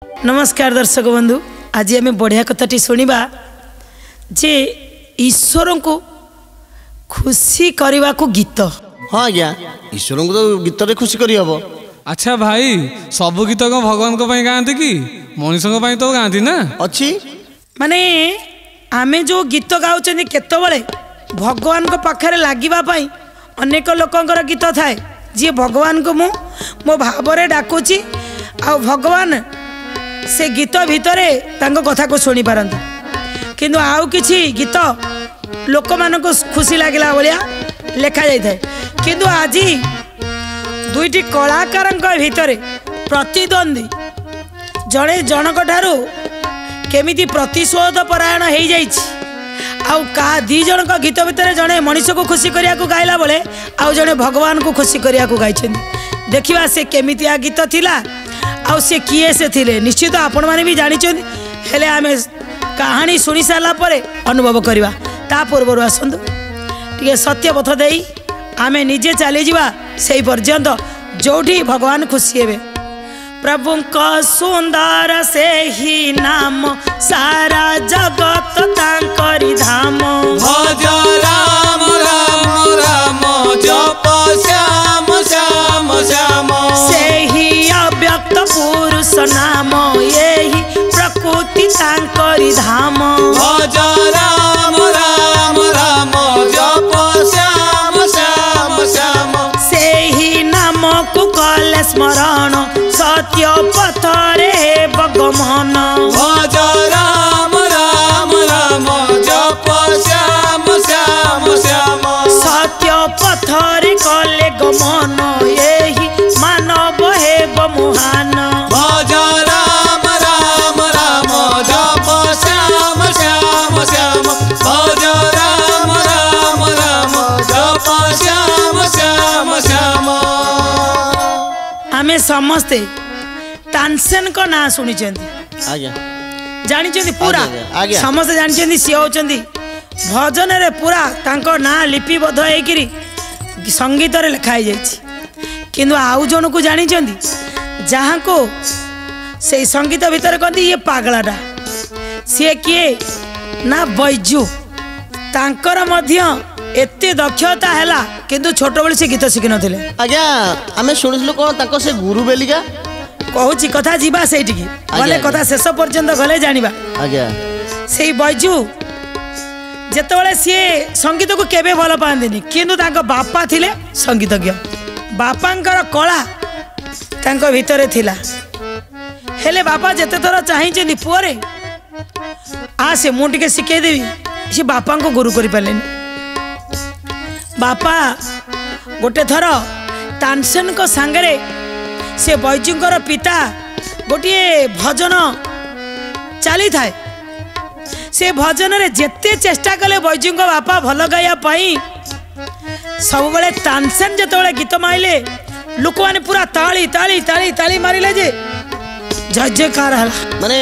नमस्कार दर्शक बंधु, आज आम बढ़िया कथाटी शुणा जे ईश्वर को खुशी करने को गीत। हाँ आज्ञा, ईश्वर को तो गीत रे खुशी करी हबो। अच्छा भाई, सब गीत को भगवान को गाँति कि मनुष्य तो गाँति ना अच्छी माने आमे जो गीत गाउचंदी केतबळे भगवान को पाखरे लागिबा पई अनेक लोकंकर गीत थाए जी भगवान को मो भावरे डाकुची आ भगवान से गीत भितरे तांको कथा को सुनी पारंती, किंतु आउ किछि गीत लोक मान को खुशी लागिला बलिया लेखा जाय थाए। किंतु आज दुईटी कलाकार भितरे प्रतिद्वंदी जड़े जनक ठारू केमिति प्रतिशोध परायण हो जाइए दी जन गीत भितर जड़े मनीष को खुशी करिया को गाइला बेले आउ जड़े भगवान को खुशी करिया को गाई। देखिबा से केमितिया गीत थिला आउ से किए से थिले निश्चित आपण माने भी जानी हेले आमे कहानी सुनी सारा परे अनुभव करवा। ता पूर्व आसतु टे सत्य पथ देई आमे निजे चली जावा से पर्यंत जोठी भगवान खुशी हेबे। प्रभु का सुंदर से ही नाम सारा जगत तांकरी धाम। भज राम राम राम जप श्याम श्याम श्याम। से ही अव्यक्त पुरुष नाम यही प्रकृति तांकरी धाम। भज राम राम राम जप श्याम श्याम श्याम। से ही नाम को कले स्मरण सत्य पथरे बगमन। भज राम राम राम जप श्याम श्याम श्याम। सत्य पथरे कले गमन यही मानव हेब मुहान। भज राम राम राम जप श्याम श्याम श्याम। भज राम राम राम जप श्याम श्याम श्याम। आमे समस्ते तानसेन को ना शुणी आज्ञा जानी पूरा आज्ञा समस्ते जानी सी होती भजन रे पूरा तांको ना लिपिबद्ध होकर संगीत रे लिखाई जाइए। किंतु आउ जन को जानी जहाँ को से संगीत भितर कहते ये पागलाटा सी किए ना बैजू तांकर मध्य एते दक्षता हैला किंतु छोट बड़ी से गीत शिखि नथिले। आज्ञा आमे सुनिलु कोन ताको से गुरु बेलिका कहूची कथा जीवा सेठिकी गले कथा शेष पर्यंत गले जानिबा। आज्ञा सेई बैजू जेतेबेले सी संगीत को केबे भल पांदिनी किंतु तांको बापा थिले संगीतज्ञ। बापांकर कला तांको भितरे थिला हेले बापा जेते थर चाहिए पुअरे आ से मु टिके शिखै देवी से बापा को गुरु करि पालेनी। बापा गोटे थर तानसेन को सांगरे से बैजूंकर पिता गोटे भजन चली थाए से भजन रे जेते चेष्टा कले बैजू बापा भल गाया पाई सब बड़े तानसेन जेतेबेले गीत माइले लोक माने पूरा ताली ताली ताली ताली मारिले जे जय जयकार हला। माने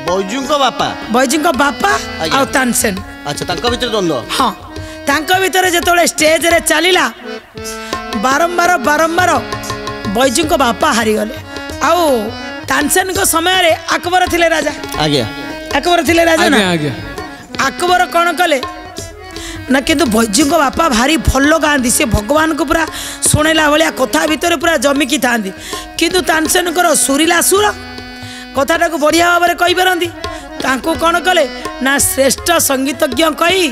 बैजू बापा आ तानसेन अच्छा तांको भीतर द्वंद्व। हाँ तांको भीतर जेतेबेले स्टेज रे चलीला बारंबार बारंबार बैजू बापा हारी गले। आउ तानसेन को समय रे अकबर थिले राजा। आज्ञा अकबर थिले राजा ना। आज्ञा अकबर कौन कले ना किंतु बैजू बापा भारी भल गाँधी से भगवान को पूरा शुणेला भाया कथा भितर पूरा जमिकी था किंतु तानसेन सुरीला सुर कथाटा को बढ़िया भाव में कही पारती तांको कौन कले ना श्रेष्ठ संगीतज्ञ कही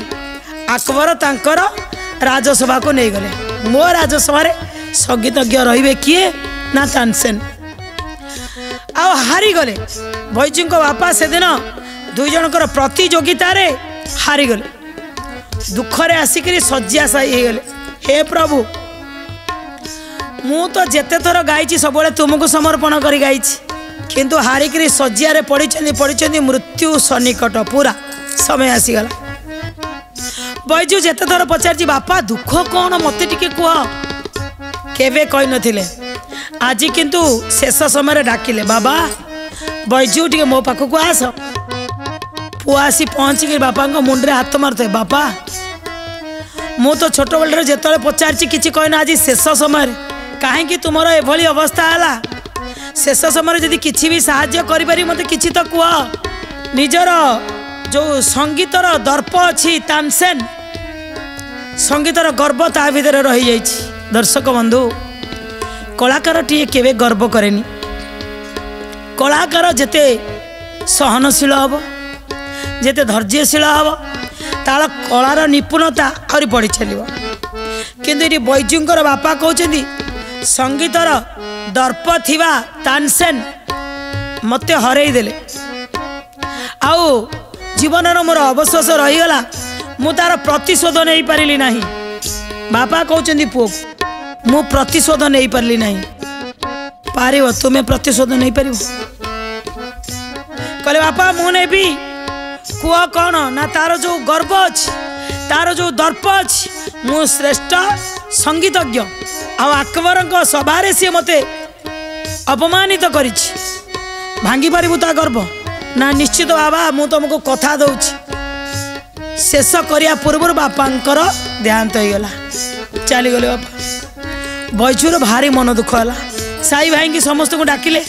अकबर तांकर राजसभा को नहीं गले। मो राजसभा संगीतज्ञ रहिबे किए ना तानसेन आ हारी गले। बैजू बापा से दिन दुई जनकर प्रतियोगिता रे हारी गले। दुखरे आसिक शज्याशायी हो गले। हे प्रभु मु तो जेते थर गाई सब तुमको समर्पण कर गाई किंतु हारिक शज्या पड़ी मृत्यु सन्निकट पूरा समय आसीगला। बैजू जेते थर पचार बापा दुख कौन मत टिके कह केवे कही नथिले आज किंतु शेष समय डाकिले बाबा बैजू टिके मो पाखक आस। पुआ आसी पहुँचिक बापा मुंडे हाथ मारुए बापा मु तो छोट बेल जिते पचार कि कहना आज शेष समय कहीं तुमर एभली अवस्था है शेष समय जदि किसी भी साहाय्य करि मते किछि तो कुह निजर जो संगीतर दर्प अच्छी तानसेन संगीतर गर्व ता भीतर रही जाइछि। दर्शक बंधु कलाकार टी केवे गर्व करेनी। कलाकार जेते सहनशील हम जेते धैर्यशील हम तार कलार निपुणता आहरी बढ़ी चलो। किंतु ये बैजुंकर बापा कहते संगीतर दर्प थिबा तानसेन मते हरई देले आउ जीवन मोर अवशेष रहीगला मु तार प्रतिशोध नहीं पारिली नहीं। बापा कहते पुओ मु प्रतिशोध नहीं पारिली नहीं। पारिव तुम्हें प्रतिशोध नहीं पारिव कहले बापा मु नेबी कुह कौन ना तार जो गर्व अच्छी तार जो दर्प अच्छी मु श्रेष्ठ संगीतज्ञ आकबर सभारे सी मते अपमानित करिछि भांगी पारिबु ता गर्व ना। निश्चित बाबा मु तुमको कथा दउछि। शेष करिया पूर्व बापांकर देहांत हो गला चली गले बापा। बैजुर भारी मन दुख है साई भाई की समस्त को डाकिले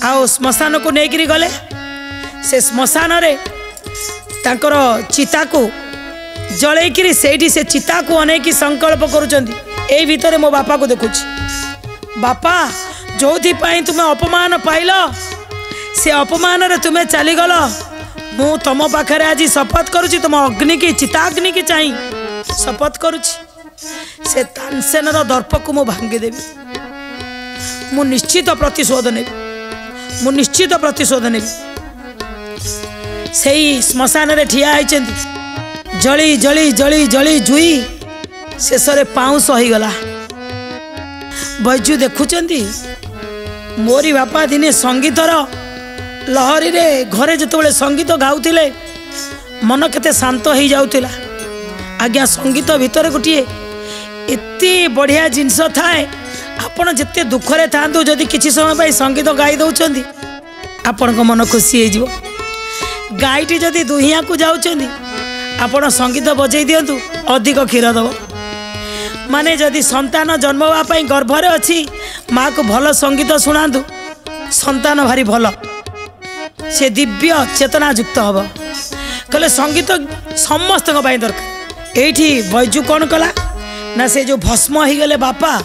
आओ श्मशान को लेकिन गले। से श्मशान रे तांकर चिता को जलैकिरी सेठी से चिता को अनेक संकल्प करुचंती। ए भीतर मो बापा को देखुची बापा जो तुम्हें अपमान पाइल से अपमान रे तुम्हें चलीगल मु तुम पाखे आज शपथ करुची तुम अग्नि की चिताग्नि की चाही शपथ करुची से तानसेन दर्प को मु भांगी देवी। मु निश्चित प्रतिशोध नेबी मु निश्चित प्रतिशोध नेबी। से श्मशान रे ठिया होइचंती जली जली जली जली जुई शेष पाउंस हो गला। बैजू देखुचंती मोरी बापा दिने संगीतर लहरी रे घरे जिते संगीत गाउथिले मन केते शांत हो जाउथिला। आज्ञा संगीत भीतर गोटे एते बढ़िया जिनस थाए आपण जिते दुखरे थांतु जदि किछि समय पाई संगीत गाई दउचंदी आपण को मन खुशी हो जिवो। गाईटी जदि दुहिया को जाउचंदी आपण संगीत बजै दियंतु अधिक क्षीर दब। माने जदि संतान जन्म होगा गर्भरे अच्छी माँ को भल संगीत शुणातु संतान भारी भल से दिव्य चेतना युक्त हम कहले संगीत समस्त दरकार। एठी बैजू कौन कला ना से जो भस्म हो गले बापा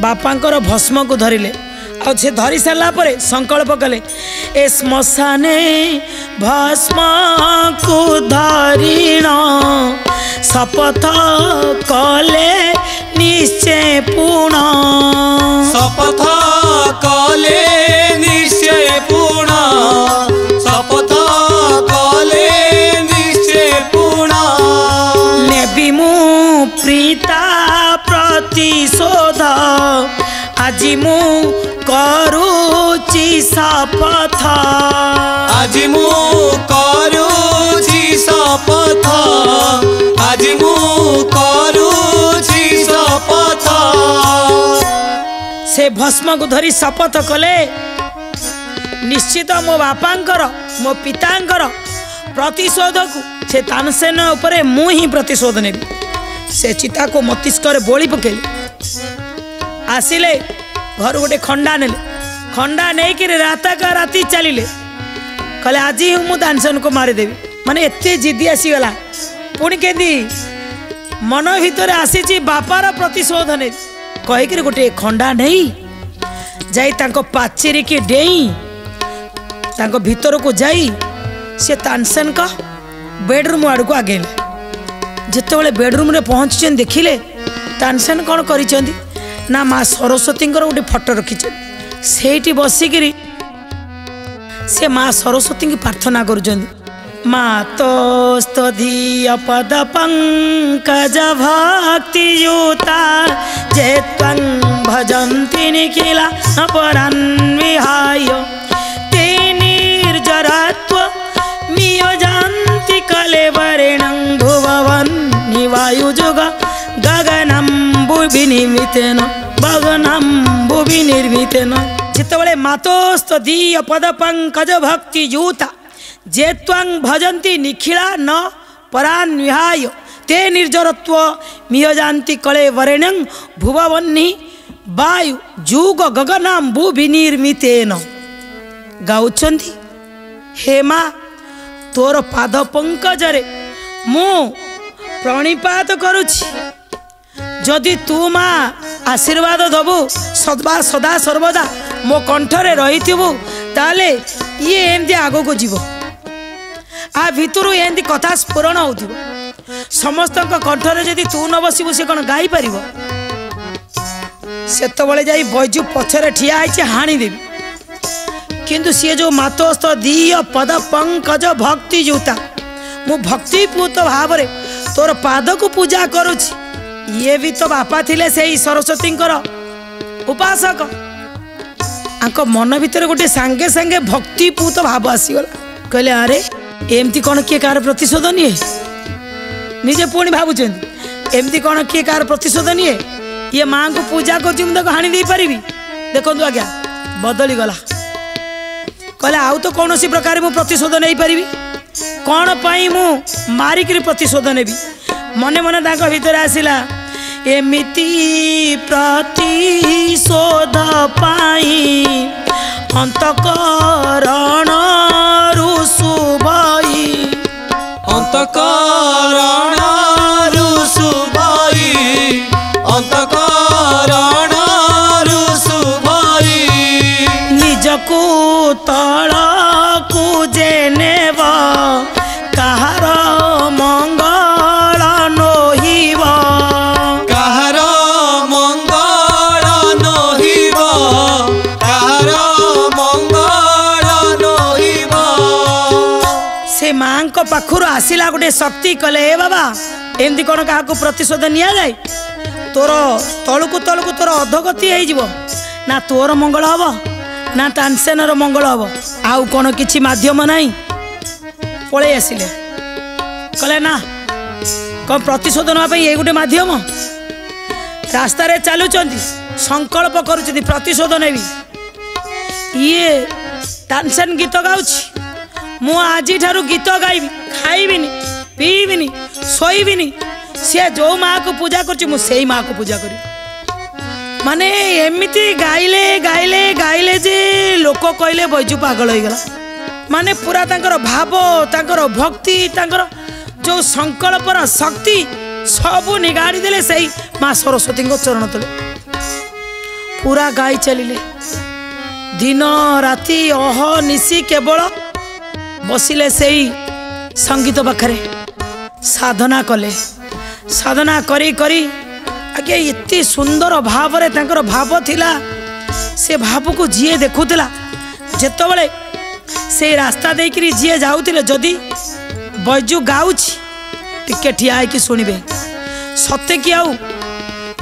बापांकर भस्म को धरिले आ से धरी सारा पर संकल्प कले ए श्मशाने भस्म को धरिण शपथ कले निश्चय पूर्ण शपथ कले निश्चय पूर्ण शपथ कले निश्चय पूर्ण नेबी मु प्रीता प्रतिशोध आज मु करूची शपथ आज मु करूची शपथ आज मु करूची शपथ। से भस्म को धरी शपथ कले निश्चित मो बापांकर मो पितांकर प्रतिशोध को से तानसेन उपरे मु ही प्रतिशोध नेबी। से चिता को मस्तिष्क बोली पकेले आसिले घर गोटे खंडा नेले खंडा नहीं कि रात का राति चलिले कहले आज ही मु तानसेन को मारिदेवी। माने एते जिद्दी आसीगला पुणी केदी मन भीतर आसी बापार प्रतिशोध ने कहीकि गोटे खंडा नहीं जाई तांको पाचेरी की डेई तांको भीतर को जाई से तानसेन का बेडरूम आड़ को आगेले। जिते बेडरूम रे पहुँची देखिले तानसेन कौन करिसेंती ना माँ सरस्वती गोटे फटो रखिछन सेठी बसिकी से माँ सरस्वती की प्रार्थना करुछन मातोस्तधीय पद पंकज भक्ति युता जे त्वं भजन्ति निखिला अपरान् विहाय ते निर्जरत्व नियोजन्ति कलेवरेणं भुवन् वायुजुग गगनम्बु विनिर्मितेन भगनम्बु विनिर्मितेन। जितेबाला मातोस्तधीय पद पंकज भक्ति युता जे त्वं भजन्ति निखिला न परान् विहाय ते निर्जरत्व मियजान्ति कले वरेण्यं भुवन्नि वायु जुग गगनाम्बु विनिर्मितेन गाउछन्ति हे माँ तोर पाद पंकजरे मु प्रणिपात करुछि जदि तू माँ आशीर्वाद दबु सदा सदा सर्वदा मो कंठरे रहिथिबु ताले ये एमती आगो को जीव आ भितरु एमती कथा स्फुरण होथिबो समस्त कंठरे जदि तू न बसिबु से कौन गाई पारिबो सेतबळे जाई बैजू पछरे ठिया आइछे हाणी देबी किंतु सी जो मातोस्थ दीय पद पंकज भक्ति जूता मु भक्ति पूत भाव रे तोर पाद को पूजा करुछि ये भी तो बापा थिले सेही सरस्वती उपासक आंक मन भीतर गोटे सांगे सांगे भक्ति पूत भाव आसीगला कहले अरे एमती कौन किए कार प्रतिशोध निये निजे पुणी भावुचंदी एमती कौन किए कार प्रतिशोध निये ये माँ को पूजा कर हाणी दे पारि देखु आज्ञा बदली गला कहले आउ तो कौन सी प्रकार मु प्रतिशोध नहीं पारि कौन पाई मु मारिक प्रतिशोध नेबी मने मने तांको भीतर आसिला एमिति प्रतिशोध पाई अंतकरण रुसुबई अंतकरण रुसुबई अंतकरण रुसुबई निजकू तळकू जेनेब कहार मंगल नहिब कहार मंगल नहिब कहार मंगल नहिब से माँ पाखुर आसिला गोटे शक्ति कले ए बाबा एमती कौन क्या प्रतिशोध निया जाए तोर तलुकू तोर अधगति हो ना तोर मंगल हम ना तानसेनर मंगल हम आउ कौन किछि माध्यम नहीं पलि आसिले कहले ना कौन प्रतिशोध नापी ये गोटे माध्यम रास्तार चलुंट संकल्प करुँच प्रतिशोध नेबी ये तानसेन गीत गाउछि मु आज ठारू गीत गाइबी खाइबिनी पीबिनी शोइबिनी सी जो माँ को पूजा कर माँ को पूजा करी माने एमती गाइले गाइले गाइले जे लोक कहले बैजू पागल हो गला माने पूरा तांकर भाव तांकर भक्ति तांकर जो संकल्पर शक्ति सबू निगाड़ी देले सही माँ सरस्वती चरण तले पूरा गाई चलिले दिन राति अह निशी केवल बसिले सही संगीत पाखरे साधना कले साधना करी करी आगे एते सुंदर भाव रे तांकर भाव थिला से भाव को जिए देखुला जेतबले से रास्ता देकरी जिए जाउतिले जदी बैजू गाउछि टिके ठिया कि सुनिबे सत्य कि आउ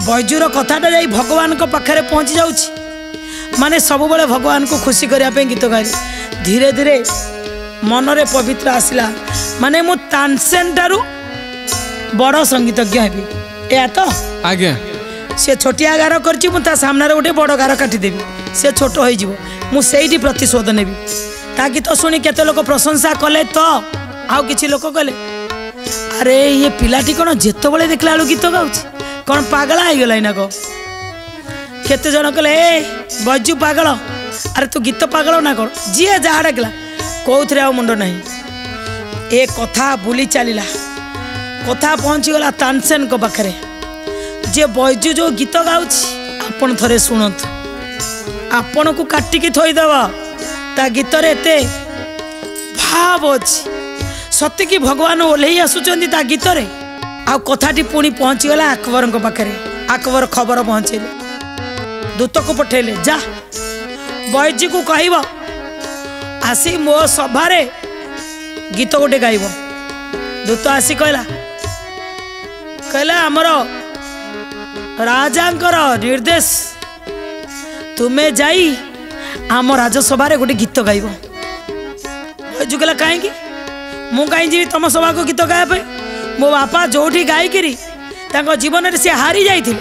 बैजूर कथाटा जाई भगवान को पाखरे पहुँची जाउछि माने सब बळे भगवान को खुशी करिया पे गीत गाइले धीरे धीरे मनरे पवित्र आसिला माने मु तानसेन टारू बड़ संगीतज्ञ हेबी या तो आज्ञा से छोटिया गार करछि मु ता सामने रे गोटे बड़ गार काटी देबी से छोट होई जिवो मु सेठी प्रतिशोध नेबी ता गीत सुनी केते लोक प्रशंसा कले तो आउ किछि लोक कले अरे ये पिलाटी कोन जेतो बळे देखला आलु गीत गाउछि कोन पागला आइ गेलै ना को केते जन कले ए बज्जू पागल अरे तू गीत पागल ना कर जिए जा डाकला कौथरे आ मुंड नहीं ए कथा बुली चलीला कथा पहुँची गला तानसेन को पाखरे जे बैजू जो गीत गाउछि आपण थरे सुनत आपण को काटिकी थोईदेव ता गीत रे एते भाव अछि सत्य कि भगवान ओल्हेई आसुचंदी ता गीत रे आ कथाटी पुणी पहुँची गला अकबर को पाखरे अकबर खबर पहुँचेले दूत को पठेले जा बैजू को कहब आसी मो सभारे गीत गोटे गाइब दूत आसी कहला आमर राजांकर निर्देश तुमे जाई आम राजसभा गोटे गीत गाइब बैजू कहला कहीं मु कहीं जी तुम सभा को गीत गाया मो बापा जोठी गायिकी जीवन में सी हारी जाइए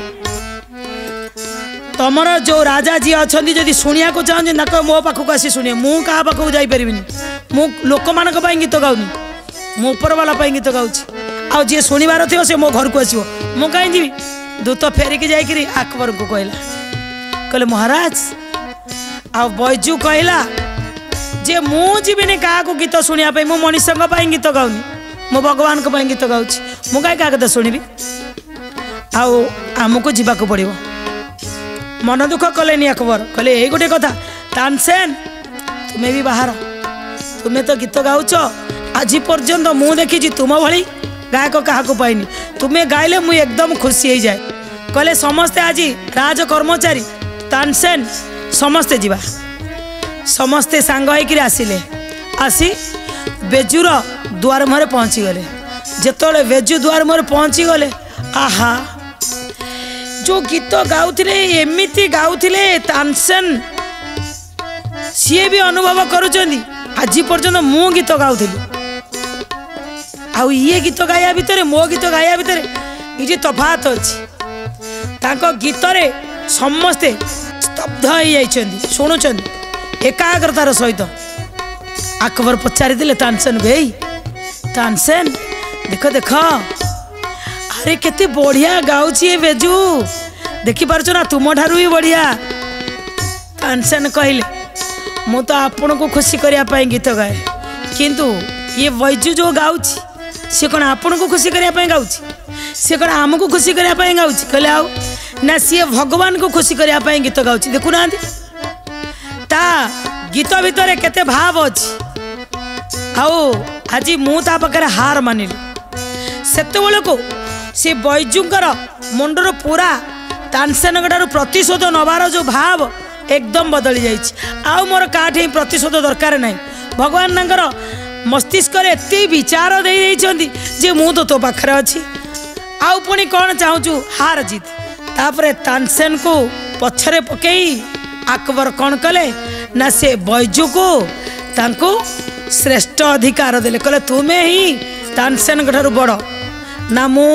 तमर जो राजा जी अच्छा जदि शुणा को चाहते ना मो पाखक आसी शुणे मु क्या पाखक जापरि मु लोक मान गीत गाऊनी मु ऊपर वाला गीत गाऊँ आ जी शुणवार थी से मो घर को आसो मु कहीं जी दूत फेरिकी जाकि अकबर को कहला कहले महाराज आ बैजू कहला जे मु जीविनी क्या गीत शुणा मु मनीष गीत गाऊनी मु भगवान गीत गाऊँ मु कहीं क्या कथा शुणी आमको जावाक पड़ो मन दुख कले अकबर कहले ये गोटे कथा तानसेन तुम्हें भी बाहर तुम्हें तो गीत गाउच आज पर्यंत मु देखी तुम भली गायक क्या पाइनी तुम्हें गाइले मुझे एकदम खुशी हो जाए कहले समस्ते आज राज कर्मचारी तानसेन समस्ते जीवा समस्ते सांग होकर आसिले आसी बेजूर दुआर मुहर पहुँची गले जिते बेजू दुआर मुहर पहुँची गले आहा जो गीत गाउथिले एमिति गाउथिले तानसेन सी भी अनुभव करुचंदी आज पर्यंत मु गीत गाउथिली आउ ये गीत गाया भितर मो गीत गाया भितर ये तफात अच्छी तांको गीत रे समस्ते स्तब्ध हो जाइछंदी शुणुचंदी एकाग्रतार सहित अकबर पचारि दिले तानसेन भाई तानसेन देख देख अरे केते बढ़िया गाउची ए बेजू देखि पारछो ना तुम ठारू भी बढ़िया तानसेन कहले मु तो आपण को खुशी करिया पाई गीत गाए किंतु ये बैजू जो गाउची सी कौन आपण को खुशी करने गाँची सी कौन आमको खुशी करने गाँची कहले आउ ना सी भगवान को खुशी करने गीत गाँची देखुना ता गीत भितर केते भाव अच्छी आउ आज मुझा पाखे हार मानिली सेत को सी बैजूंकर मुंडर पूरा तानसेन ठार प्रतिशोध नबार जो भाव एकदम बदली जाइए मोर काठी प्रतिशोध दरकार नहीं भगवान मस्तिष्क एत विचार दे जे मु तो पाखे अच्छी आउ पुणी कौन चाहूँ हार जीत तापर तानसेन को पछरे पकई अकबर कौन कले ना से बैजू को तांको श्रेष्ठ अधिकार देले कहले तुम्हें ही तानसेन ठार बड़ ना मु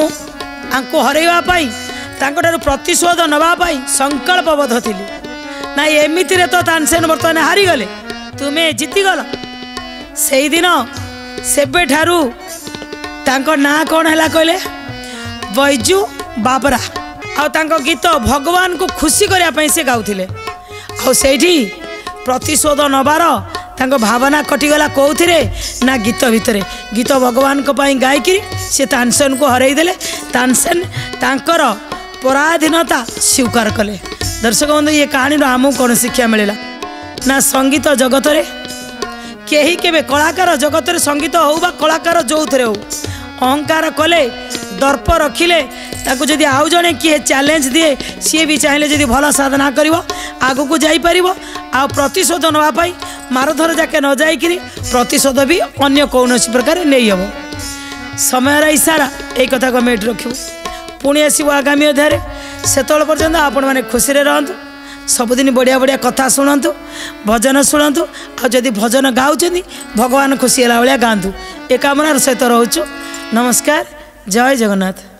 आंको हरैवा पाई तांको ठार प्रतिशोध नवाई संकल्पबद्ध थी ना एमिति रे तो तानसेन बर्तमान हारीगले तुम्हें जीतीगल से दिन सेबे ठारू तांको ना कौन है कहले बैजू बाबरा आ गीत भगवान को खुशी करने से गाउथिले आ सेठी प्रतिशोध नबार तांको भावना कटिगला कौथिरे ना गीत भितर गीत भगवान को पाई गायकी से तानसेन को हरई देले तानसेन तांकर पराधीनता स्वीकार कले दर्शक बंधु ये कहानी आमको कौन शिक्षा मिलला ना संगीत जगत रे केही केबे कलाकार जगत रे संगीत हो बा कलाकार जो थे हो अहंकार कले दर्प रखिले ताकू जदि आउ जने किए चैलेंज दिए सी भी चाहिए जदि भल साधना कर आगू को जापर आ प्रतिशोध नापी मारधर जाके न जाकि प्रतिशोध भी अन्य कौन प्रकार नहीं हम समय इशारा यही कथा को मेट रखू पुणी आसो आगामी अध्याय से पर्यंत आपण मैंने खुशी रहतु सबुदिन बढ़िया बढ़िया कथा शुणु भजन शुणु आदि भजन गाँव भगवान खुशी है भाया गाँतु ए कामनार सहित रोचु नमस्कार जय जगन्नाथ।